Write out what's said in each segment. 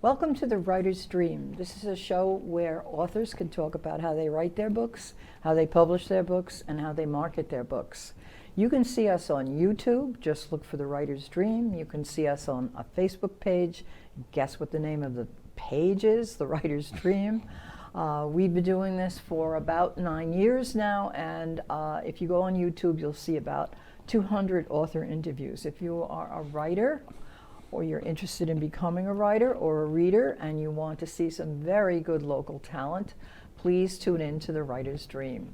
Welcome to The Writer's Dream. This is a show where authors can talk about how they write their books, how they publish their books, and how they market their books. You can see us on YouTube, just look for The Writer's Dream. You can see us on a Facebook page. Guess what the name of the page is? The Writer's Dream. We've been doing this for about 9 years now, and if you go on YouTube, you'll see about 200 author interviews. If you are a writer, or you're interested in becoming a writer or a reader and you want to see some very good local talent, please tune in to The Writer's Dream.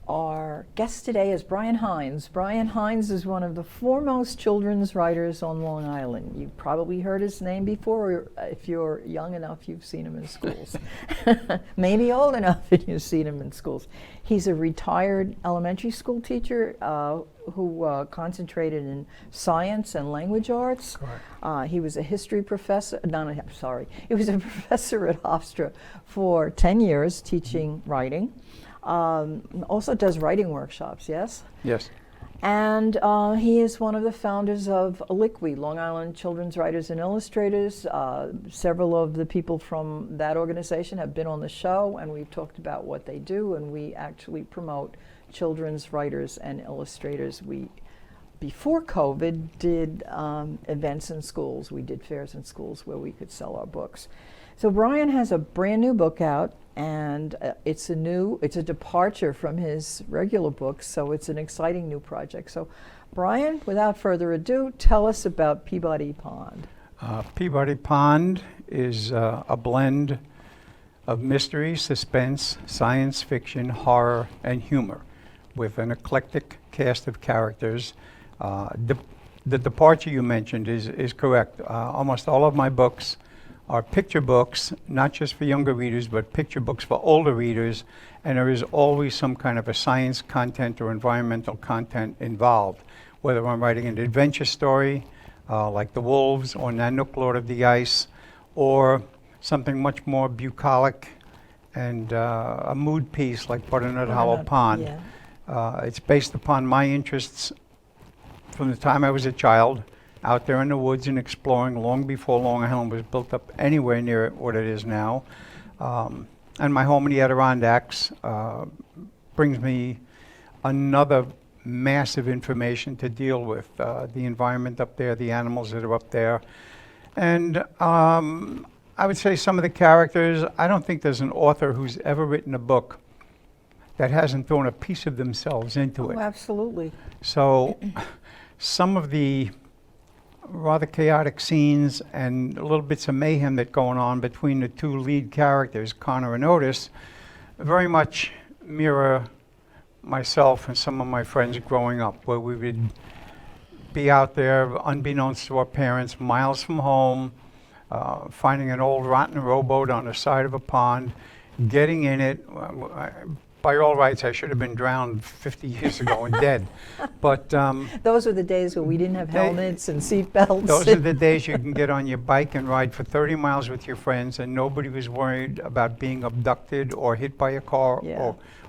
Our guest today is Brian Heinz. Brian Heinz is one of the foremost children's writers on Long Island. You've probably heard his name before, or if you're young enough, you've seen him in schools. Maybe old enough and you've seen him in schools. He's a retired elementary school teacher who concentrated in science and language arts. He was a history professor, he was a professor at Hofstra for 10 years teaching writing. Also does writing workshops, yes? Yes. And he is one of the founders of LICWI, Long Island Children's Writers and Illustrators. Several of the people from that organization have been on the show, and we've talked about what they do, and we actually promote children's writers and illustrators. We, before COVID, did events in schools. We did fairs in schools where we could sell our books. So Brian has a brand new book out, and it's a departure from his regular books, so it's an exciting new project. So Brian, without further ado, tell us about Peabody Pond. Peabody Pond is a blend of mystery, suspense, science fiction, horror, and humor, with an eclectic cast of characters. The departure you mentioned is correct. Almost all of my books are picture books, not just for younger readers, but picture books for older readers, and there is always some kind of a science content or environmental content involved, whether I'm writing an adventure story like The Wolves or Nanook, Lord of the Ice, or something much more bucolic and a mood piece like Butternut Hollow Pond. Yeah. It's based upon my interests from the time I was a child, out there in the woods and exploring long before Long Island was built up anywhere near what it is now. And my home in the Adirondacks brings me another massive information to deal with, the environment up there, the animals that are up there. And I would say some of the characters, I don't think there's an author who's ever written a book that hasn't thrown a piece of themselves into it. Oh, absolutely. So some of the rather chaotic scenes and little bits of mayhem that going on between the two lead characters, Connor and Otis, very much mirror myself and some of my friends growing up, where we would be out there unbeknownst to our parents, miles from home, finding an old rotten rowboat on the side of a pond, getting in it. By all rights, I should have been drowned 50 years ago and dead. But those were the days when we didn't have helmets and seat belts. Those are the days you can get on your bike and ride for 30 miles with your friends, and nobody was worried about being abducted or hit by a car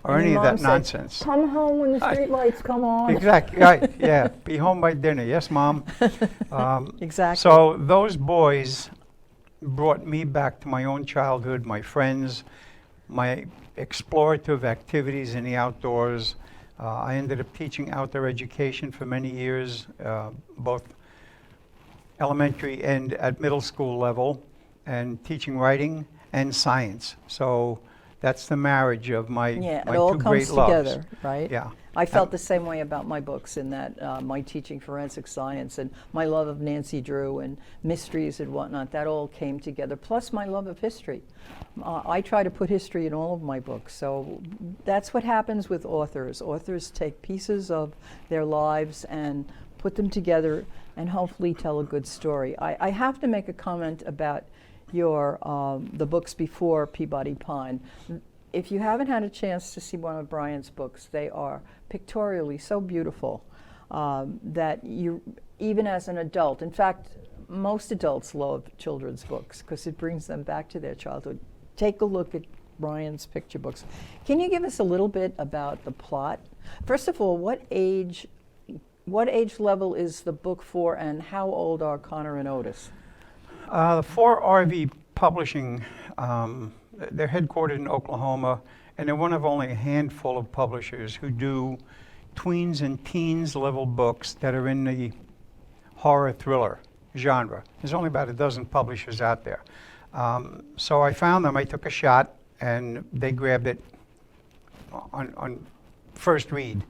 or any of that nonsense. Come home when the street lights come on. Exactly, right, yeah. Be home by dinner. Yes, Mom. Exactly. So those boys brought me back to my own childhood, my friends, my explorative activities in the outdoors. I ended up teaching outdoor education for many years, both elementary and at middle school level, and teaching writing and science. So that's the marriage of my two great loves. It all comes together, right? Yeah. I felt the same way about my books, in that my teaching forensic science and my love of Nancy Drew and mysteries and whatnot, that all came together, plus my love of history. I try to put history in all of my books, so that's what happens with authors. Authors take pieces of their lives and put them together and hopefully tell a good story. I have to make a comment about your the books before Peabody Pond. if you haven't had a chance to see one of Brian's books, they are pictorially so beautiful that you, even as an adult, in fact, most adults love children's books because it brings them back to their childhood. Take a look at Brian's picture books. Can you give us a little bit about the plot? First of all, what age level is the book for, and how old are Connor and Otis? For RV Publishing, they're headquartered in Oklahoma, and they're one of only a handful of publishers who do tweens and teens level books that are in the horror thriller genre. There's only about a dozen publishers out there. So I found them, I took a shot, and they grabbed it on first read.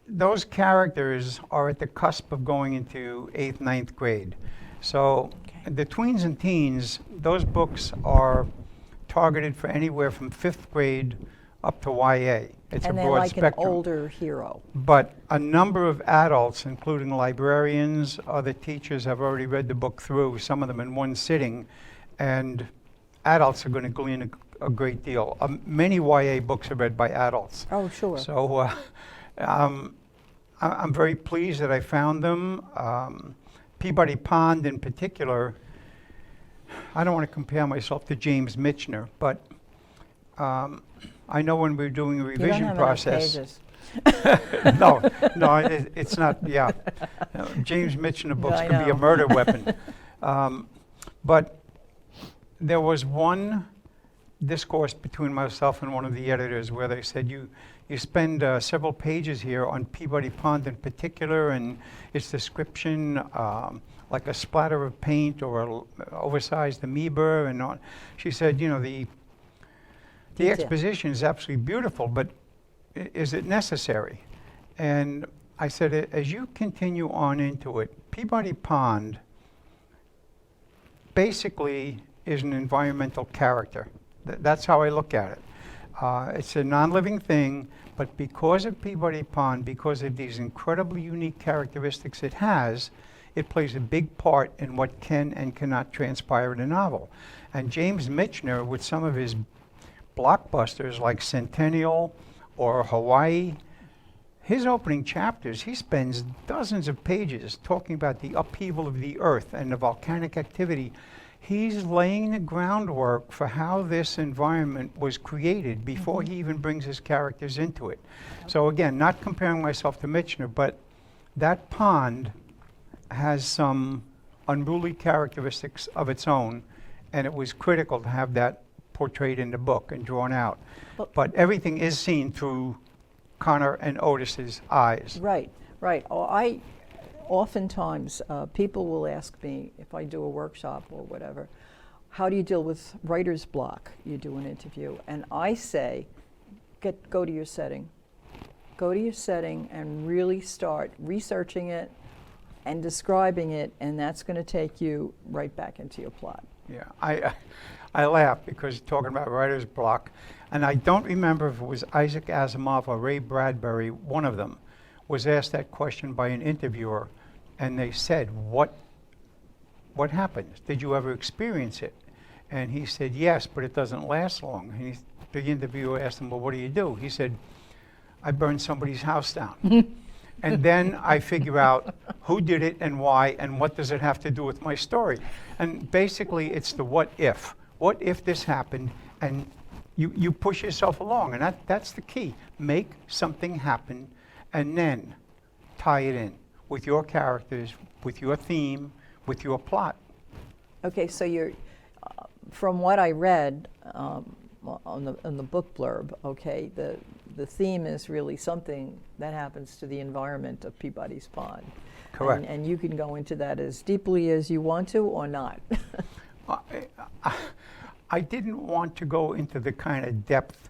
Those characters are at the cusp of going into 8th, 9th grade. So the tweens and teens, those books are targeted for anywhere from 5th grade up to YA. It's And a they're broad like spectrum. an older hero. But a number of adults, including librarians, other teachers, have already read the book through, some of them in one sitting, and adults are going to glean a great deal. Many YA books are read by adults. Oh, sure. So I'm very pleased that I found them. Peabody Pond in particular, I don't want to compare myself to James Michener, but I know when we're doing a You don't revision have process. enough pages. No, it's not, yeah. James Michener books I can be a know. murder weapon. But there was one discourse between myself and one of the editors where they said, you spend several pages here on Peabody Pond in particular, and its description, like a splatter of paint or an oversized amoeba, and all. She said, you know, the Detail. exposition is absolutely beautiful, but is it necessary? And I said, as you continue on into it, Peabody Pond basically is an environmental character. That's how I look at it. It's a non-living thing, but because of Peabody Pond, because of these incredibly unique characteristics it has, it plays a big part in what can and cannot transpire in a novel. And James Michener, with some of his blockbusters like Centennial or Hawaii, his opening chapters, he spends dozens of pages talking about the upheaval of the earth and the volcanic activity. He's laying the groundwork for how this environment was created before he even brings his characters into it. So again, not comparing myself to Michener, but that pond has some unruly characteristics of its own, and it was critical to have that portrayed in the book and drawn out. But everything is seen through Connor and Otis's eyes. Right, right. Oftentimes, people will ask me if I do a workshop or whatever, how do you deal with writer's block? You do an interview, and I say, go to your setting. Go to your setting and really start researching it and describing it, and that's going to take you right back into your plot. Yeah, I laugh because talking about writer's block, and I don't remember if it was Isaac Asimov or Ray Bradbury, one of them, was asked that question by an interviewer, and they said, what happened? Did you ever experience it? And he said, yes, but it doesn't last long. And the interviewer asked him, well, what do you do? He said, I burned somebody's house down. And then I figure out who did it and why, and what does it have to do with my story. And basically, it's the what if. What if this happened? And you push yourself along, and that's the key. Make something happen, and then tie it in with your characters, with your theme, with your plot. Okay, so you're, from what I read on the book blurb, okay, the theme is really something that happens to the environment of Peabody's Pond. Correct. And you can go into that as deeply as you want to or not. I didn't want to go into the kind of depth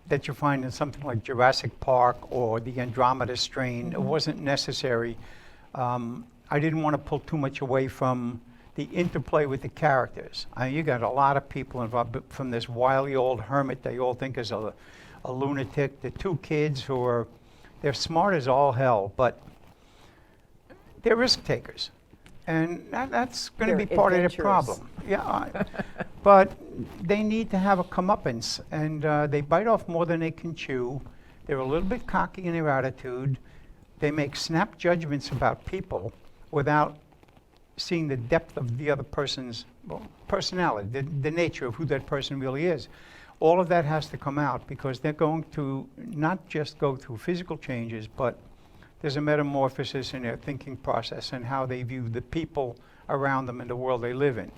that you find in something like Jurassic Park or the Andromeda Strain. It wasn't necessary. I didn't want to pull too much away from the interplay with the characters. You got a lot of people involved, from this wily old hermit they all think is a lunatic, the two kids who are, they're smart as all hell, but they're risk takers. And that's going to They're be part of the adventurous. problem. Yeah, but they need to have a comeuppance, and they bite off more than they can chew. They're a little bit cocky in their attitude. They make snap judgments about people without seeing the depth of the other person's personality, the nature of who that person really is. All of that has to come out because they're going to not just go through physical changes, but there's a metamorphosis in their thinking process and how they view the people around them and the world they live in.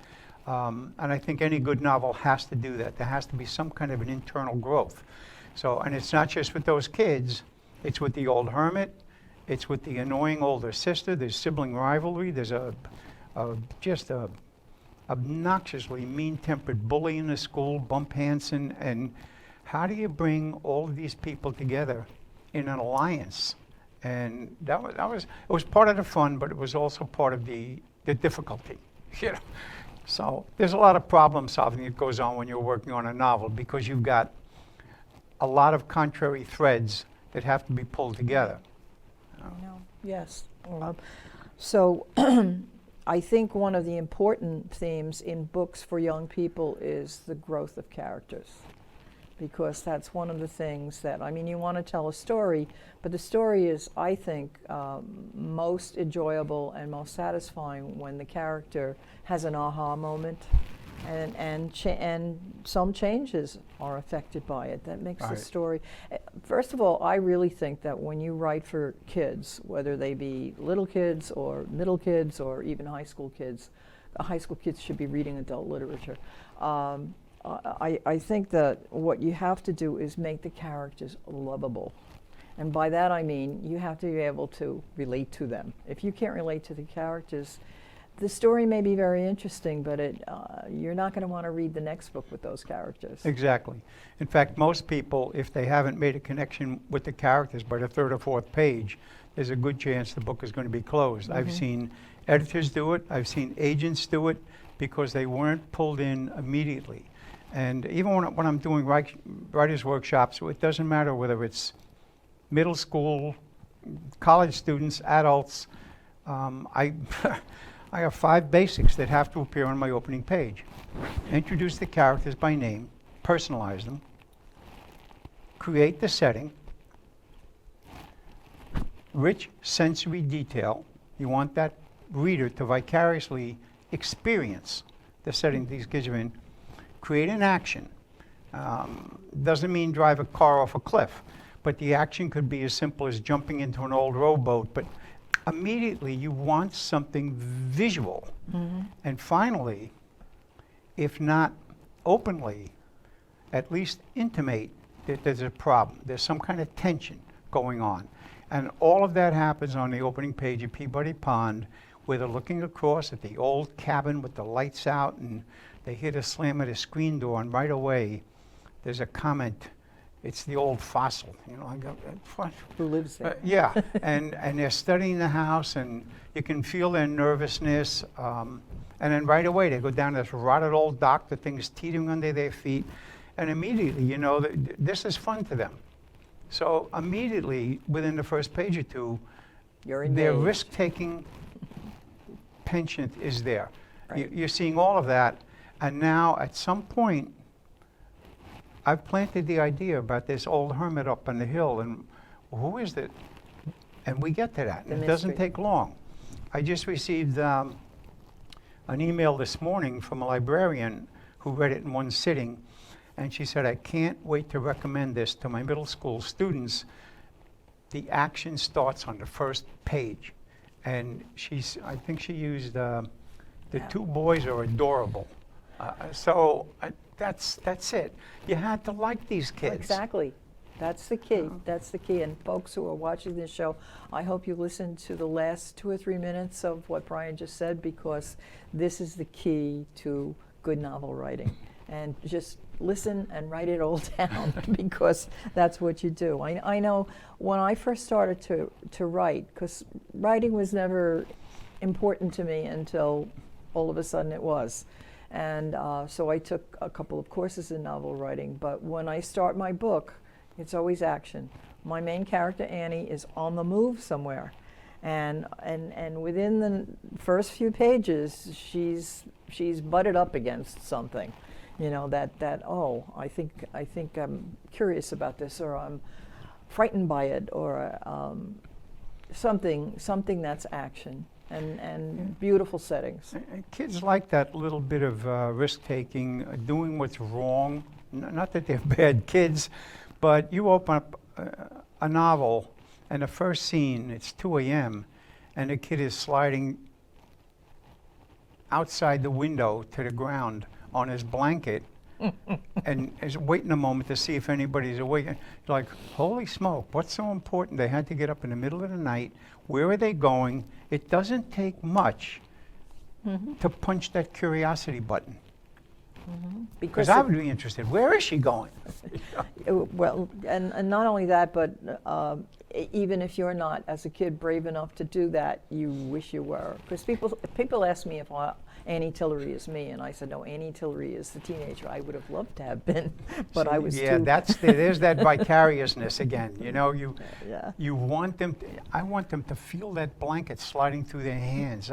And I think any good novel has to do that. There has to be some kind of an internal growth. So, and it's not just with those kids, it's with the old hermit, it's with the annoying older sister, there's sibling rivalry, there's just a obnoxiously mean-tempered bully in the school, Bump Hansen, and how do you bring all of these people together in an alliance? And it was part of the fun, but it was also part of the difficulty, you know. So there's a lot of problem solving that goes on when you're working on a novel because you've got a lot of contrary threads that have to be pulled together. I know, yes. So I think one of the important themes in books for young people is the growth of characters, because that's one of the things that, I mean, you want to tell a story, but the story is, I think, most enjoyable and most satisfying when the character has an aha moment, and some changes are affected by it. That makes the story. First of all, I really think that when you write for kids, whether they be little kids or middle kids or even high school kids should be reading adult literature. I think that what you have to do is make the characters lovable. And by that I mean you have to be able to relate to them. If you can't relate to the characters, the story may be very interesting, but you're not going to want to read the next book with those characters. Exactly. In fact, most people, if they haven't made a connection with the characters by the third or fourth page, there's a good chance the book is going to be closed. I've seen editors do it. I've seen agents do it because they weren't pulled in immediately. And even when I'm doing writers' workshops, it doesn't matter whether it's middle school, college students, adults. I have 5 basics that have to appear on my opening page. Introduce the characters by name, personalize them, create the setting, rich sensory detail. You want that reader to vicariously experience the setting these kids are in. Create an action. Doesn't mean drive a car off a cliff, but the action could be as simple as jumping into an old rowboat, but immediately you want something visual. And finally, if not openly, at least intimate that there's a problem. There's some kind of tension going on. And all of that happens on the opening page of Peabody Pond, where they're looking across at the old cabin with the lights out, and they hear the slam of the screen door, and right away there's a comment. It's the old fossil, you know. I go, what? Who lives there? Yeah, and they're studying the house, and you can feel their nervousness. And then right away they go down this rotted old dock, the thing's teetering under their feet, and immediately, you know, this is fun to them. So immediately, within the first page or two, their risk-taking penchant is there. Right. You're seeing all of that, and now at some point, I've planted the idea about this old hermit up on the hill, and who is it? And we get to that. It doesn't take long. I just received an email this morning from a librarian who read it in one sitting, and she said, I can't wait to recommend this to my middle school students. The action starts on the first page. And I think she used, the 2 boys are adorable. So that's it. You had to like these kids. Exactly. That's the key. That's the key. And folks who are watching this show, I hope you listen to the last 2 or 3 minutes of what Brian just said, because this is the key to good novel writing. And just listen and write it all down, because that's what you do. I know when I first started to write, because writing was never important to me until all of a sudden it was. And so I took a couple of courses in novel writing, but when I start my book, it's always action. My main character, Annie, is on the move somewhere. And within the first few pages, she's butted up against something. You know, that oh, I think I'm curious about this, or I'm frightened by it, or something that's action and beautiful settings. And kids like that little bit of risk-taking, doing what's wrong. Not that they're bad kids, but you open up a novel, and the first scene, it's 2 a.m., and the kid is sliding outside the window to the ground on his blanket and is waiting a moment to see if anybody's awake. You're like, holy smoke, what's so important? They had to get up in the middle of the night. Where are they going? It doesn't take much to punch that curiosity button. Because I would be interested. Where is she going? Well, and not only that, but even if you're not, as a kid, brave enough to do that, you wish you were. Because people ask me if Annie Tillery is me, and I said, no, Annie Tillery is the teenager I would have loved to have been, but I was yeah, too. there's that vicariousness again. You know, you want them. I want them to feel that blanket sliding through their hands.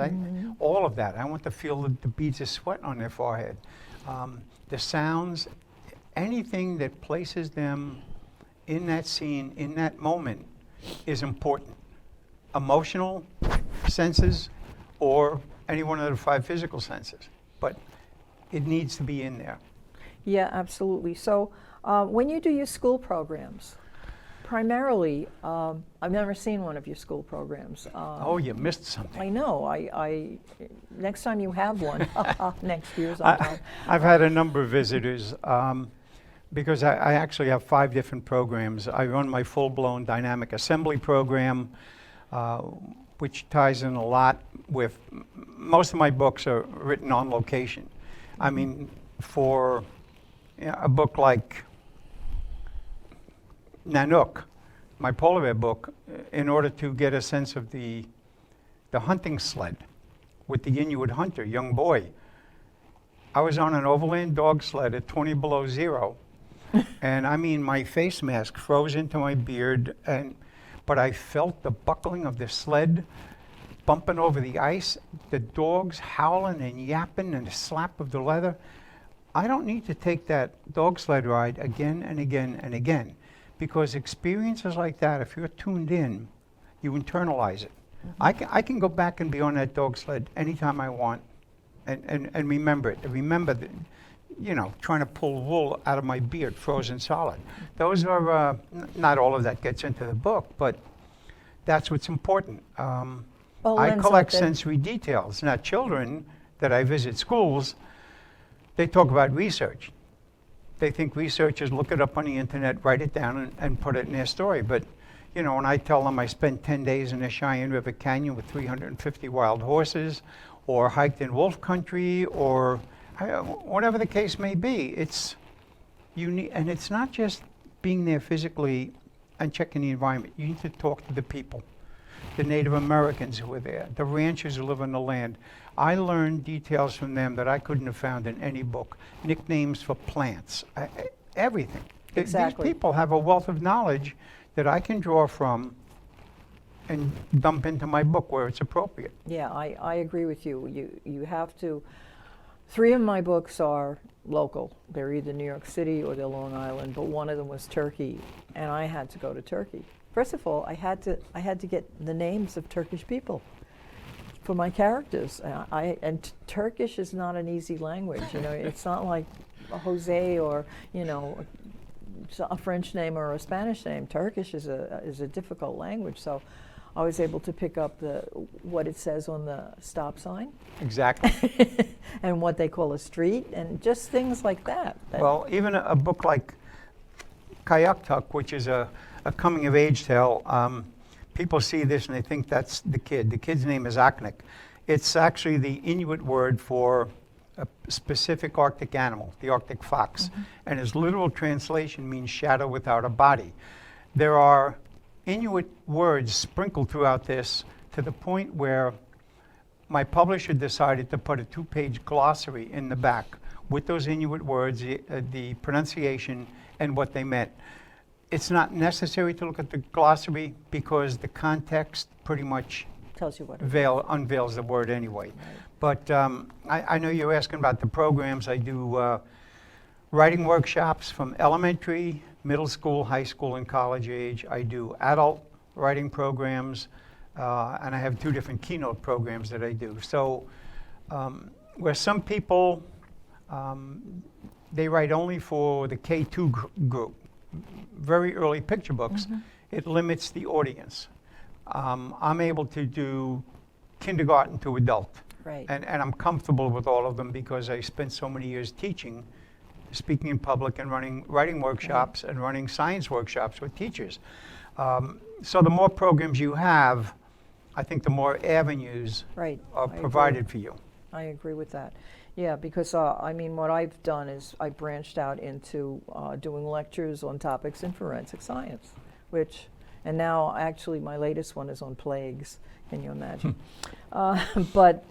All of that. I want to feel the beads of sweat on their forehead. The sounds, anything that places them in that scene, in that moment, is important. Emotional senses, or any one of the 5 physical senses, but it needs to be in there. Yeah, absolutely. So when you do your school programs, primarily, I've never seen one of your school programs. Oh, you missed something. I know. I next time you have one, next year's on time. I've had a number of visitors because I actually have 5 different programs. I run my full-blown dynamic assembly program, which ties in a lot with, most of my books are written on location. I mean, for a book like Nanook, my polar bear book, in order to get a sense of the hunting sled with the Inuit hunter, young boy, I was on an overland dog sled at 20 below zero, and I mean, my face mask froze into my beard, but I felt the buckling of the sled bumping over the ice, the dogs howling and yapping, and the slap of the leather. I don't need to take that dog sled ride again and again and again, because experiences like that, if you're tuned in, you internalize it. I can go back and be on that dog sled anytime I want and remember it. Remember the, trying to pull wool out of my beard, frozen solid. Those are, not all of that gets into the book, but that's what's important. I collect sensory details. Now, children that I visit schools, they talk about research. They think research is look it up on the internet, write it down, and put it in their story. But, when I tell them I spent 10 days in the Cheyenne River Canyon with 350 wild horses, or hiked in wolf country, or whatever the case may be, it's unique. And it's not just being there physically and checking the environment. You need to talk to the people, the Native Americans who were there, the ranchers who live on the land. I learned details from them that I couldn't have found in any book. Nicknames for plants, everything. Exactly. These people have a wealth of knowledge that I can draw from and dump into my book where it's appropriate. Yeah, I agree with you. You have to. 3 of my books are local. They're either New York City or they're Long Island, but one of them was Turkey, and I had to go to Turkey. First of all, I had to get the names of Turkish people for my characters. And Turkish is not an easy language. It's not like Jose or a French name or a Spanish name. Turkish is a difficult language. So I was able to pick up what it says on the stop sign. Exactly. And what they call a street, and just things like that. Well, even a book like Kayaktuk, which is a coming of age tale, people see this and they think that's the kid. The kid's name is Aknik. It's actually the Inuit word for a specific Arctic animal, the Arctic fox. And its literal translation means shadow without a body. There are Inuit words sprinkled throughout this to the point where my publisher decided to put a 2-page glossary in the back with those Inuit words, the pronunciation, and what they meant. It's not necessary to look at the glossary because the context pretty much tells you what unveils the word anyway. Right. But I know you're asking about the programs. I do writing workshops from elementary, middle school, high school, and college age. I do adult writing programs, and I have 2 different keynote programs that I do. So where some people, they write only for the K2 group, very early picture books, it limits the audience. I'm able to do kindergarten to adult. Right. And I'm comfortable with all of them because I spent so many years teaching, speaking in public and running writing workshops and running science workshops with teachers. So the more programs you have, I think the more avenues Right. are I provided agree. for you. I agree with that. Yeah, because I mean, what I've done is I branched out into doing lectures on topics in forensic science, and now actually my latest one is on plagues. Can you imagine? But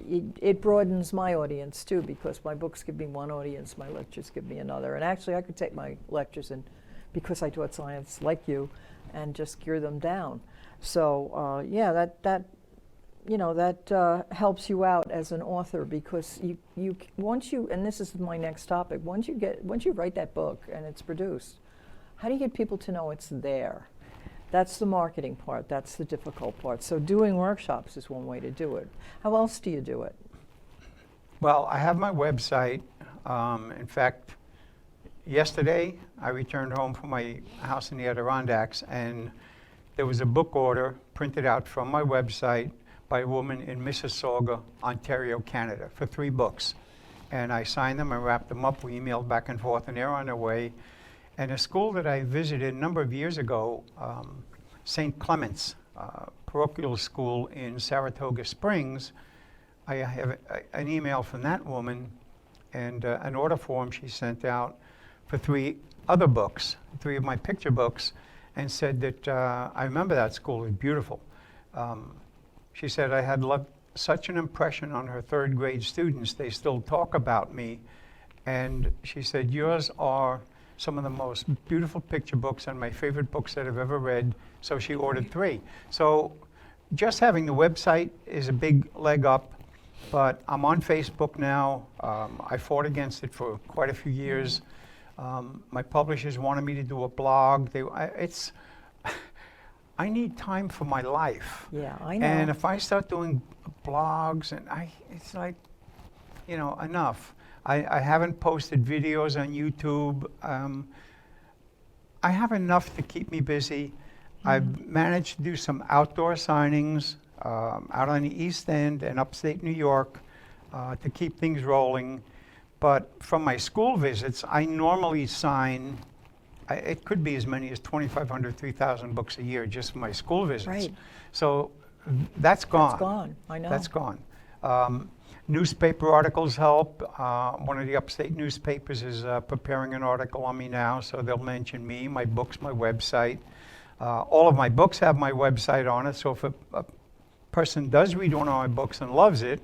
it broadens my audience too, because my books give me one audience, my lectures give me another. And actually, I could take my lectures and, because I taught science like you, and just gear them down. So yeah, that helps you out as an author, because you once you, and this is my next topic, once you write that book and it's produced, how do you get people to know it's there? That's the marketing part. That's the difficult part. So doing workshops is one way to do it. How else do you do it? Well, I have my website. In fact, yesterday I returned home from my house in the Adirondacks, and there was a book order printed out from my website by a woman in Mississauga, Ontario, Canada, for 3 books. And I signed them and wrapped them up. We emailed back and forth, and they're on their way. And a school that I visited a number of years ago, St. Clement's parochial school in Saratoga Springs, I have an email from that woman and an order form she sent out for 3 other books, 3 of my picture books, and said that I remember that school, it was beautiful. She said I had left such an impression on her 3rd grade students, they still talk about me. And she said, yours are some of the most beautiful picture books and my favorite books that I've ever read. So she ordered 3. So just having the website is a big leg up, but I'm on Facebook now. I fought against it for quite a few years. My publishers wanted me to do a blog. I need time for my life. Yeah, I know. And if I start doing blogs, and it's like, enough. I haven't posted videos on YouTube. I have enough to keep me busy. I've managed to do some outdoor signings out on the East End and upstate New York to keep things rolling. But from my school visits, I normally sign, it could be as many as 2,500, 3,000 books a year just for my school visits. Right. So that's gone. That's gone, I know. That's gone. Newspaper articles help. One of the upstate newspapers is preparing an article on me now, so they'll mention me, my books, my website. All of my books have my website on it, so if a person does read one of my books and loves it,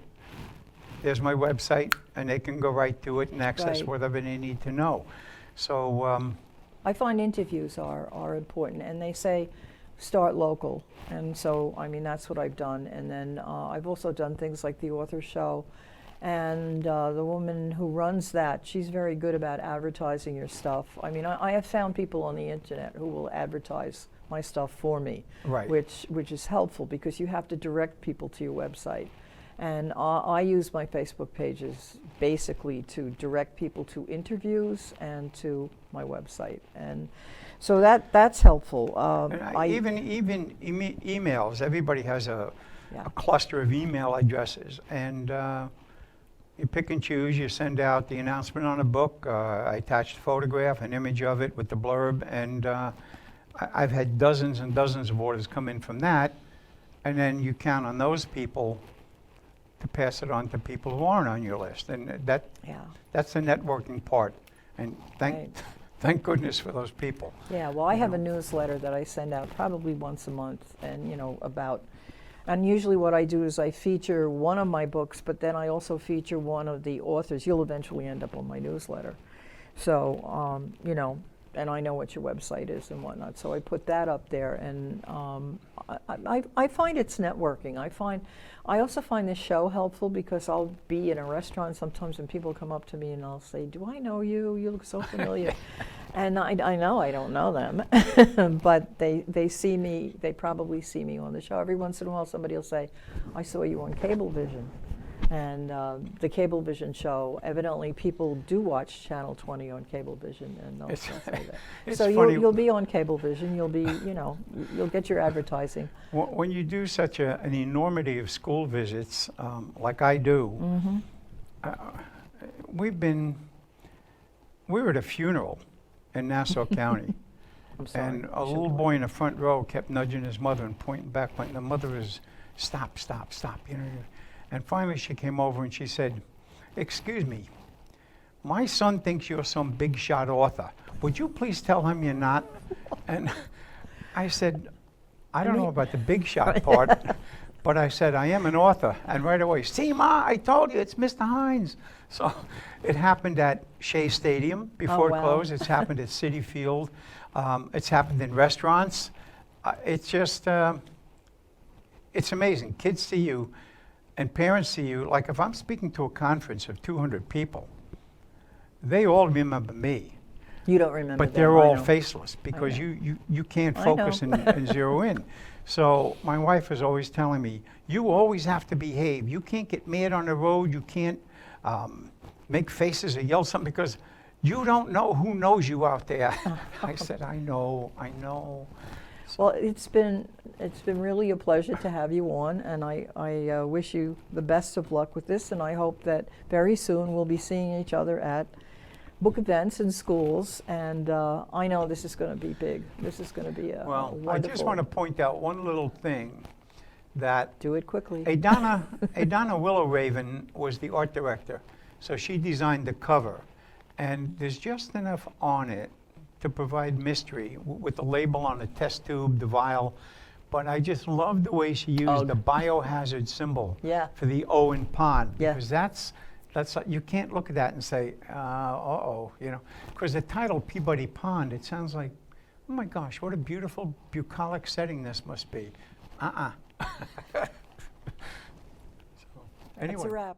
there's my website, and they can go right to it and access Right. whatever they need to know. So I find interviews are important, and they say start local, and so I mean that's what I've done. And then I've also done things like the author show, and the woman who runs that, she's very good about advertising your stuff. I mean, I have found people on the internet who will advertise my stuff for me, Right. which is helpful because you have to direct people to your website. And I use my Facebook pages basically to direct people to interviews and to my website, and so that's helpful. even emails, everybody has a Yeah. cluster of email addresses, and you pick and choose. You send out the announcement on a book. I attached a photograph, an image of it with the blurb, and I've had dozens and dozens of orders come in from that, and then you count on those people to pass it on to people who aren't on your list, and that's the networking part. And Right. thank goodness for those people. Yeah, well, I have a newsletter that I send out probably once a month, and and usually what I do is I feature one of my books, but then I also feature one of the authors. You'll eventually end up on my newsletter. So, and I know what your website is and whatnot. So I put that up there, and I find it's networking. I also find this show helpful because I'll be in a restaurant sometimes and people come up to me and I'll say, "Do I know you? You look so familiar." And I know I don't know them, but they see me. They probably see me on the show. Every once in a while, somebody will say, "I saw you on Cablevision." And the Cablevision show, evidently people do watch Channel 20 on Cablevision, and they'll say that. It's So funny. you'll be on Cablevision. You'll be, you'll get your advertising. When you do such an enormity of school visits, like I do, we were at a funeral in Nassau County, I'm sorry. and I a shouldn't little have- boy in the front row kept nudging his mother and pointing back, when the mother was, stop, stop, stop, And finally she came over and she said, "Excuse me, my son thinks you're some big shot author. Would you please tell him you're not?" And I said, "I don't know about the big shot part, but I said, I am an author." And right away, "See, Ma, I told you, it's Mr. Heinz." So it happened at Shea Stadium before it wow. closed. It's happened at Citi Field. It's happened in restaurants. It's just, it's amazing. Kids see you and parents see you. Like if I'm speaking to a conference of 200 people, they all remember me. You don't remember But them, they're I all know. faceless because know. you can't I focus know. and zero in. So my wife is always telling me, "You always have to behave. You can't get mad on the road. You can't make faces or yell something because you don't know who knows you out there." I said, I know. Well, it's been really a pleasure to have you on, and I wish you the best of luck with this, and I hope that very soon we'll be seeing each other at book events in schools, and I know this is going to be big. This is going to be a Well, wonderful. I just want to point out one little thing, that do it quickly. Adana Willow-Raven was the art director, so she designed the cover, and there's just enough on it to provide mystery with the label on the test tube, the vial, but I just love the way she used the biohazard symbol Yeah. for the O in pond, Yeah. because that's you can't look at that and say, uh-oh, because the title Peabody Pond, it sounds like, oh my gosh, what a beautiful bucolic setting this must be. So, anyway. That's a wrap.